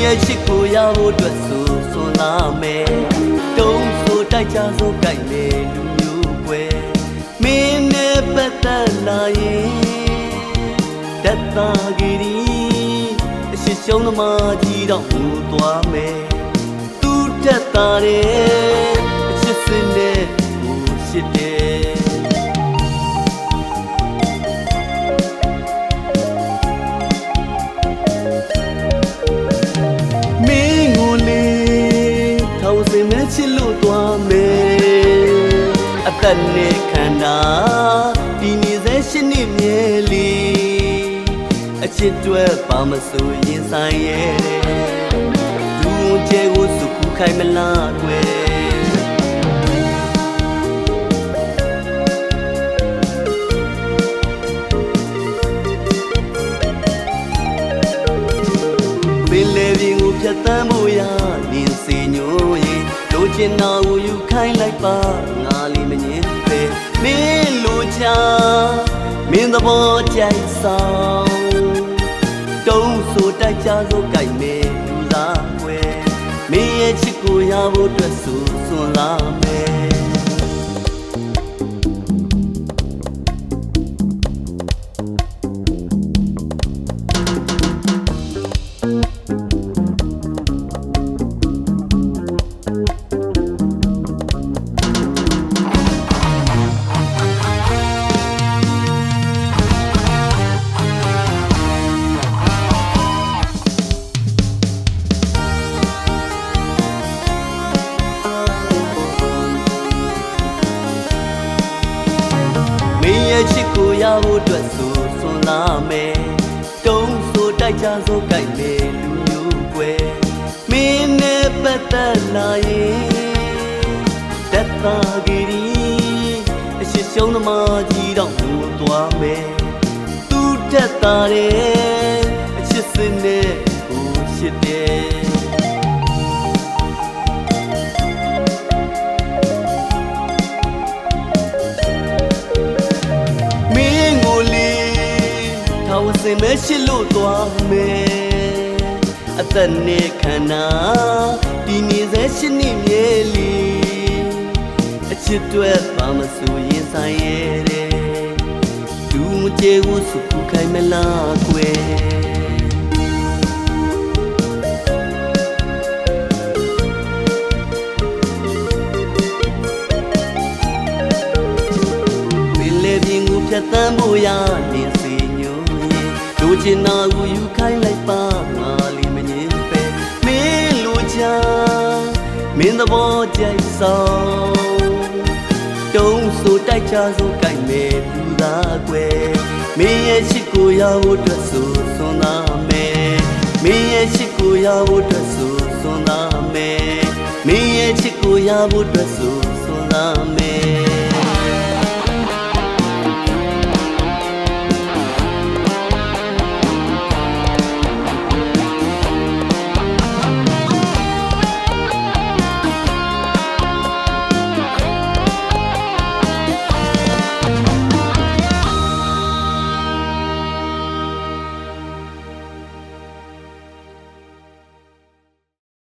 ရဲ့ချစ်ကိုရဖို့အတွက်ဆိုစွန်လာမယ်တုံးဆိုတိုက်ချဆိုကြိုက်မယ်လူမျိုးကွယ်မင်းနဲ့ပတ်သက်လာရင်တတ်တာကြီးဒီအရှိရှုံးသမားကြီးတော့ဟိုသွားမယ်သူတတ်တာတဲ့အချစ်စင်နဲ့ဟိုရှိတယ်ချစ်လို့သွားမယ်အသက်နဲ့ခန္ဓာဒီနေစေရှင်းနေမြဲလီအချစ်တွေပါမဆိုရင်ဆိုင်ရဲ့လူကျဲကိုစုခုခိုင်မလားကွယ်ပင်လေပြင်ကိုဖြတ်သန်းဖို့ရနေစီညိုရင်လိုချင်တာကိုယူခိုင်းလိုက်ပါငါလေးမငင်းပဲမင်းလိုချာမင်းသဘောကြိုက်ဆောင်တုံးဆိုတိုက်ချဆိုကြိုက်မယ်လူသားွယ်မင်းရဲ့ချစ်ကိုရဖို့အတွက်ဆိုစွန်လာမယ်ချစ်ကိုရဖို့အတွက်ဆိုစွန်လာမယ်တုံးဆိုတိုက်ချဆိုကြိုက်မယ်လူမျိုးကွယ်မင်းနဲ့ပတ်သက်လာရင်တတ်တာကြီးဒီအရှိရှုံးသမားကြီးတော့ဟိုသွားမယ်သူတတ်တာတဲ့အချစ်စင်နဲ့ဟိုရှိတယ်စင်မဲရှိလို့သွားမယ်အသက်နဲ့ခန္ဓာဒီနေစေရှိနေမြဲလီအချစ်တွေပါမဆိုရင်ဆိုင်ရဲ့လူမကျဲကိုစုခုခိုင်မလားကွယ်ပင်လေပြင်ကိုဖြတ်သန်းဖို့ရနေစီလူချင်တာကိုယူခိုင်းလိုက်ပါငါလေးမငင်းပဲမင်းလိုချာမင်းသဘောကြိုက်ဆောင်တုံးဆိုတိုက်ချဆိုကြိုက်မယ်လူသားကွယ်မင်းရဲ့ချစ်ကိုရဖို့အတွက်ဆိုစွန်လာမယ်မင်းရဲ့ချစ်ကိုရဖို့အတွက်ဆိုစွန်လာမယ်မင်းရဲ့ချစ်ကိုရဖို့အတွက်ဆိုစွန်လာမယ်